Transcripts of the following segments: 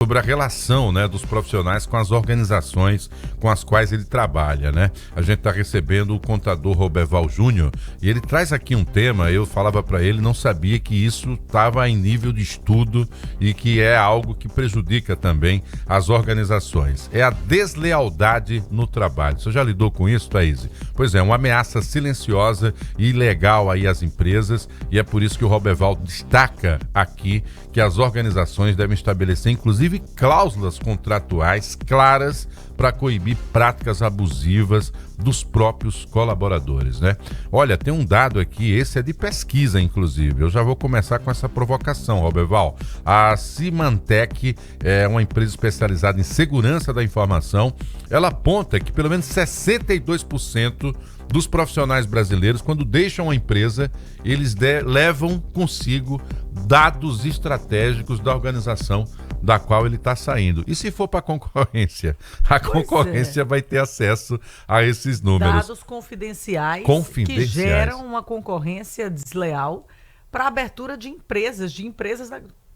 Sobre a relação, né, dos profissionais com as organizações com as quais ele trabalha, né? A gente está recebendo o contador Roberval Júnior e ele traz aqui um tema. Eu falava para ele, não sabia que isso estava em nível de estudo e que é algo que prejudica também as organizações. É a deslealdade no trabalho. Você já lidou com isso, Thaís? Pois é, uma ameaça silenciosa e ilegal aí às empresas, e é por isso que o Roberval destaca aqui que as organizações devem estabelecer, inclusive, cláusulas contratuais claras para coibir práticas abusivas dos próprios colaboradores, né? Olha, tem um dado aqui, esse é de pesquisa, inclusive. Eu já vou começar com essa provocação, Roberval. A Symantec é uma empresa especializada em segurança da informação. Ela aponta que pelo menos 62% dos profissionais brasileiros, quando deixam a empresa, eles levam consigo dados estratégicos da organização da qual ele está saindo. E se for para a concorrência? A concorrência vai ter acesso a esses números. Dados confidenciais que Confidenciais. geram uma concorrência desleal para a abertura de empresas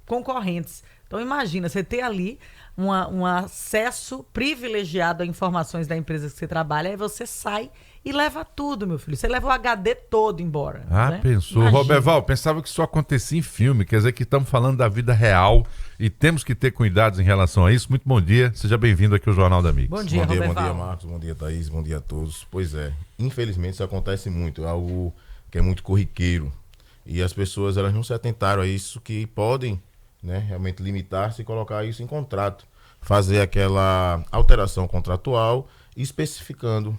concorrentes. Então imagina, você ter ali um acesso privilegiado a informações da empresa que você trabalha, aí você sai e leva tudo, meu filho. Você leva o HD todo embora. Ah, né? pensou. Imagina. Roberval, pensava que isso acontecia em filme, quer dizer que estamos falando da vida real e temos que ter cuidados em relação a isso. Muito bom dia, seja bem-vindo aqui ao Jornal da Mix. Bom dia, Bom Roberval. dia, Marcos, bom dia, Thaís, bom dia a todos. Pois é, infelizmente isso acontece muito, é algo que é muito corriqueiro e as pessoas elas não se atentaram a isso, que podem, né, realmente limitar-se e colocar isso em contrato, fazer aquela alteração contratual especificando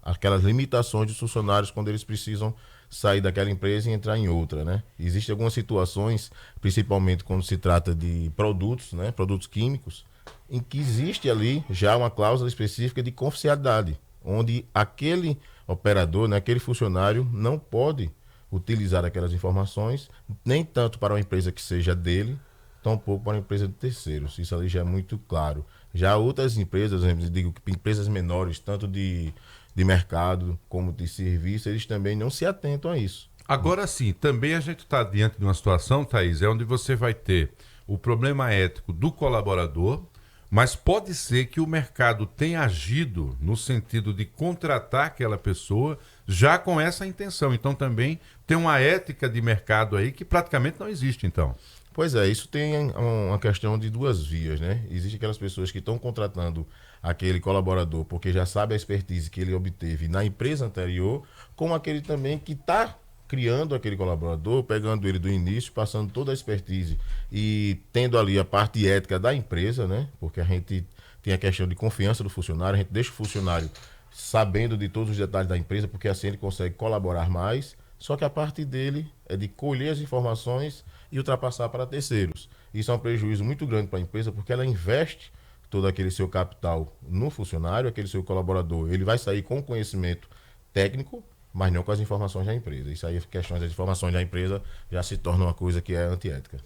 aquelas limitações dos funcionários quando eles precisam sair daquela empresa e entrar em outra, né? Existem algumas situações, principalmente quando se trata de produtos, né, produtos químicos, em que existe ali já uma cláusula específica de confidencialidade, onde aquele operador, né, aquele funcionário não pode utilizar aquelas informações, nem tanto para uma empresa que seja dele, tampouco para uma empresa de terceiros. Isso ali já é muito claro. Já outras empresas, eu digo que empresas menores, tanto de mercado como de serviço, eles também não se atentam a isso. Agora sim, também a gente está diante de uma situação, Thaís, onde você vai ter o problema ético do colaborador, mas pode ser que o mercado tenha agido no sentido de contratar aquela pessoa já com essa intenção. Então também tem uma ética de mercado aí que praticamente não existe, então. Pois é, isso tem uma questão de duas vias, né? Existem aquelas pessoas que estão contratando aquele colaborador porque já sabe a expertise que ele obteve na empresa anterior, como aquele também que está criando aquele colaborador, pegando ele do início, passando toda a expertise e tendo ali a parte ética da empresa, né? Porque a gente tem a questão de confiança do funcionário, a gente deixa o funcionário sabendo de todos os detalhes da empresa, porque assim ele consegue colaborar mais, só que a parte dele é de colher as informações e ultrapassar para terceiros. Isso é um prejuízo muito grande para a empresa, porque ela investe todo aquele seu capital no funcionário, aquele seu colaborador. Ele vai sair com conhecimento técnico, mas não com as informações da empresa. Isso aí, questões das informações da empresa, já se torna uma coisa que é antiética.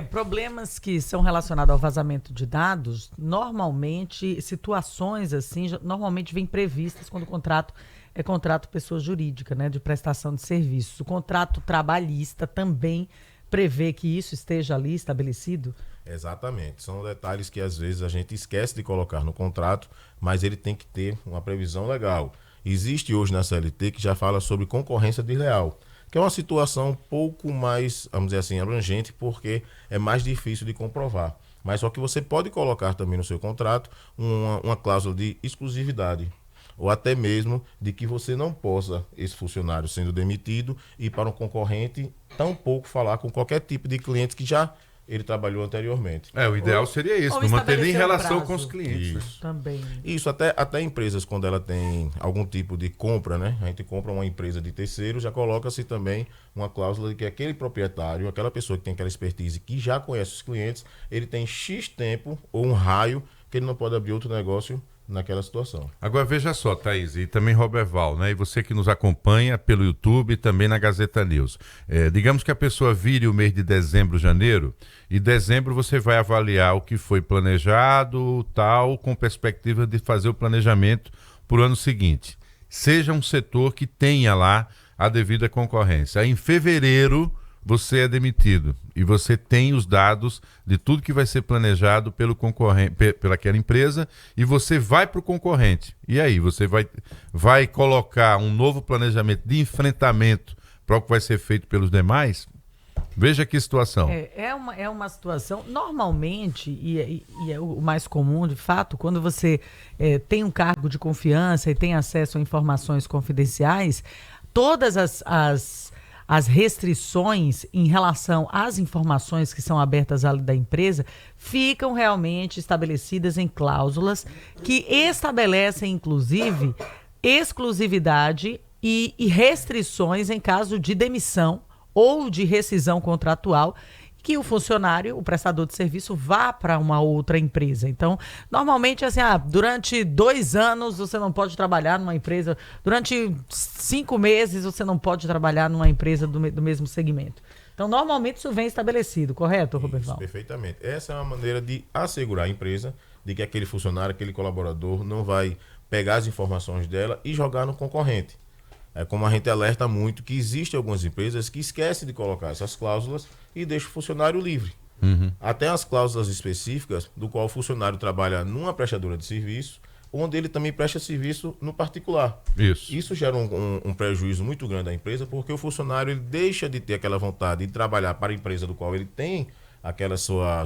Problemas que são relacionados ao vazamento de dados, normalmente, situações assim, normalmente vêm previstas quando o contrato é contrato pessoa jurídica, né, de prestação de serviços. O contrato trabalhista também prevê que isso esteja ali estabelecido? Exatamente. São detalhes que às vezes a gente esquece de colocar no contrato, mas ele tem que ter uma previsão legal. Existe hoje na CLT que já fala sobre concorrência desleal, que é uma situação um pouco mais, vamos dizer assim, abrangente, porque é mais difícil de comprovar. Mas só que você pode colocar também no seu contrato uma cláusula de exclusividade, ou até mesmo de que você não possa, esse funcionário sendo demitido, ir para um concorrente, tampouco falar com qualquer tipo de cliente que já ele trabalhou anteriormente. O ideal seria isso, ou não manter nem estabelecer um relação prazo. com os clientes. Né? Isso. Também. Isso, até empresas, quando ela tem algum tipo de compra, né? A gente compra uma empresa de terceiro, já coloca-se também uma cláusula de que aquele proprietário, aquela pessoa que tem aquela expertise, que já conhece os clientes, ele tem X tempo ou um raio que ele não pode abrir outro negócio naquela situação. Agora veja só, Thaís, e também Roberval, né? E você que nos acompanha pelo YouTube e também na Gazeta News. Digamos que a pessoa vire o mês de dezembro, janeiro, e dezembro você vai avaliar o que foi planejado, tal, com perspectiva de fazer o planejamento para o ano seguinte. Seja um setor que tenha lá a devida concorrência. Aí, em fevereiro, você é demitido e você tem os dados de tudo que vai ser planejado pelo concorrente, pelaquela empresa, e você vai para o concorrente. E aí, você vai colocar um novo planejamento de enfrentamento para o que vai ser feito pelos demais? Veja que situação. É uma situação, normalmente, e é o mais comum, de fato, quando você tem um cargo de confiança e tem acesso a informações confidenciais, todas as restrições em relação às informações que são abertas à da empresa ficam realmente estabelecidas em cláusulas que estabelecem, inclusive, exclusividade e restrições em caso de demissão ou de rescisão contratual, que o funcionário, o prestador de serviço, vá para uma outra empresa. Então, normalmente, assim, durante 2 anos você não pode trabalhar numa empresa, durante 5 meses você não pode trabalhar numa empresa do mesmo segmento. Então, normalmente isso vem estabelecido, correto, Roberval? Perfeitamente. Essa é uma maneira de assegurar a empresa de que aquele funcionário, aquele colaborador não vai pegar as informações dela e jogar no concorrente. É como a gente alerta muito que existem algumas empresas que esquecem de colocar essas cláusulas e deixam o funcionário livre. Até as cláusulas específicas do qual o funcionário trabalha numa prestadora de serviço, onde ele também presta serviço no particular. Isso gera um prejuízo muito grande à empresa, porque o funcionário ele deixa de ter aquela vontade de trabalhar para a empresa do qual ele tem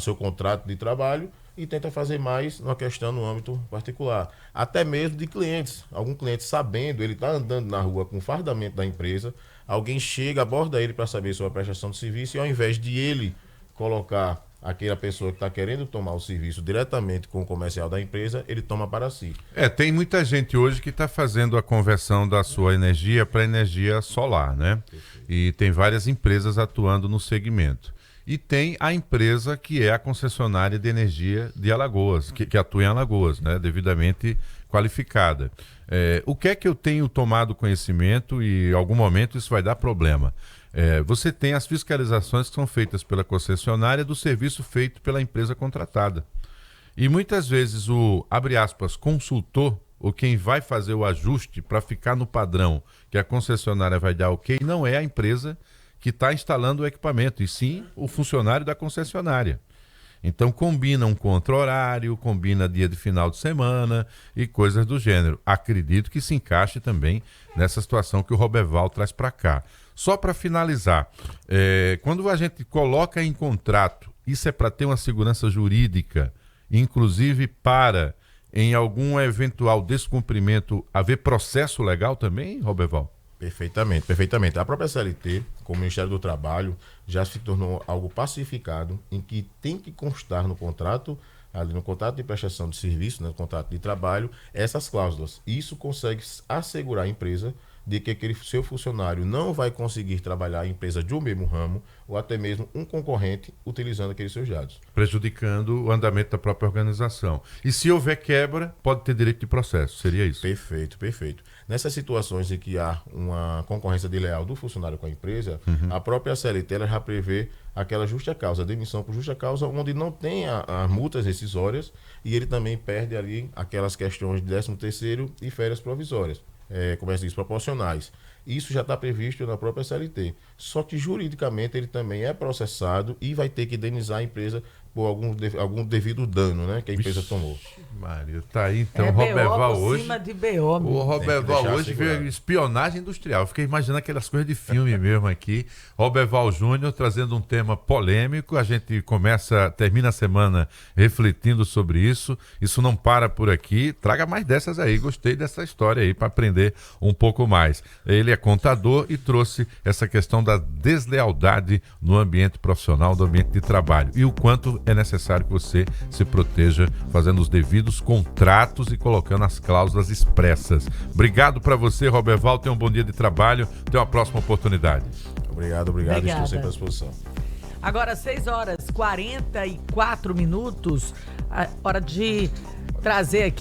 seu contrato de trabalho e tenta fazer mais uma questão no âmbito particular. Até mesmo de clientes. Algum cliente sabendo, ele está andando na rua com o fardamento da empresa, alguém chega, aborda ele para saber sobre a prestação de serviço e ao invés de ele colocar aquela pessoa que está querendo tomar o serviço diretamente com o comercial da empresa, ele toma para si. Tem muita gente hoje que está fazendo a conversão da sua energia para energia solar, né? E tem várias empresas atuando no segmento. E tem a empresa que é a concessionária de energia de Alagoas, que atua em Alagoas, né, devidamente qualificada. O que é que eu tenho tomado conhecimento e em algum momento isso vai dar problema? Você tem as fiscalizações que são feitas pela concessionária do serviço feito pela empresa contratada. E muitas vezes o, abre aspas, consultor, ou quem vai fazer o ajuste para ficar no padrão que a concessionária vai dar ok, não é a empresa que está instalando o equipamento, e sim o funcionário da concessionária. Então combina um contra-horário, combina dia de final de semana e coisas do gênero. Acredito que se encaixe também nessa situação que o Roberval traz para cá. Só para finalizar, quando a gente coloca em contrato, isso é para ter uma segurança jurídica, inclusive para, em algum eventual descumprimento, haver processo legal também, Roberval? Perfeitamente, perfeitamente. A própria CLT, como Ministério do Trabalho, já se tornou algo pacificado em que tem que constar no contrato, ali no contrato de prestação de serviço, no contrato de trabalho, essas cláusulas. Isso consegue assegurar a empresa de que aquele seu funcionário não vai conseguir trabalhar em empresa de um mesmo ramo ou até mesmo um concorrente utilizando aqueles seus dados. Prejudicando o andamento da própria organização. E se houver quebra, pode ter direito de processo, seria isso? Perfeito, perfeito. Nessas situações em que há uma concorrência desleal do funcionário com a empresa, a própria CLT ela já prevê aquela justa causa, demissão por justa causa, onde não tem as multas rescisórias e ele também perde ali aquelas questões de 13º e férias provisórias. Como é que se diz, proporcionais. Isso já está previsto na própria CLT. Só que juridicamente ele também é processado e vai ter que indenizar a empresa por algum devido dano, né, que a empresa tomou. Maria, tá aí então. Roberval hoje. De BO, o Roberval hoje veio espionagem industrial. Eu fiquei imaginando aquelas coisas de filme mesmo aqui. Roberval Júnior trazendo um tema polêmico. A gente termina a semana refletindo sobre isso. Isso não para por aqui. Traga mais dessas aí. Gostei dessa história aí para aprender um pouco mais. Ele é contador e trouxe essa questão da deslealdade no ambiente profissional, no ambiente de trabalho. E o quanto é necessário que você se proteja fazendo os devidos contratos e colocando as cláusulas expressas. Obrigado para você, Roberval. Tenha um bom dia de trabalho. Até uma próxima oportunidade. Obrigado. Obrigada. Estou sempre à disposição. Agora, 6h44. Hora de trazer aqui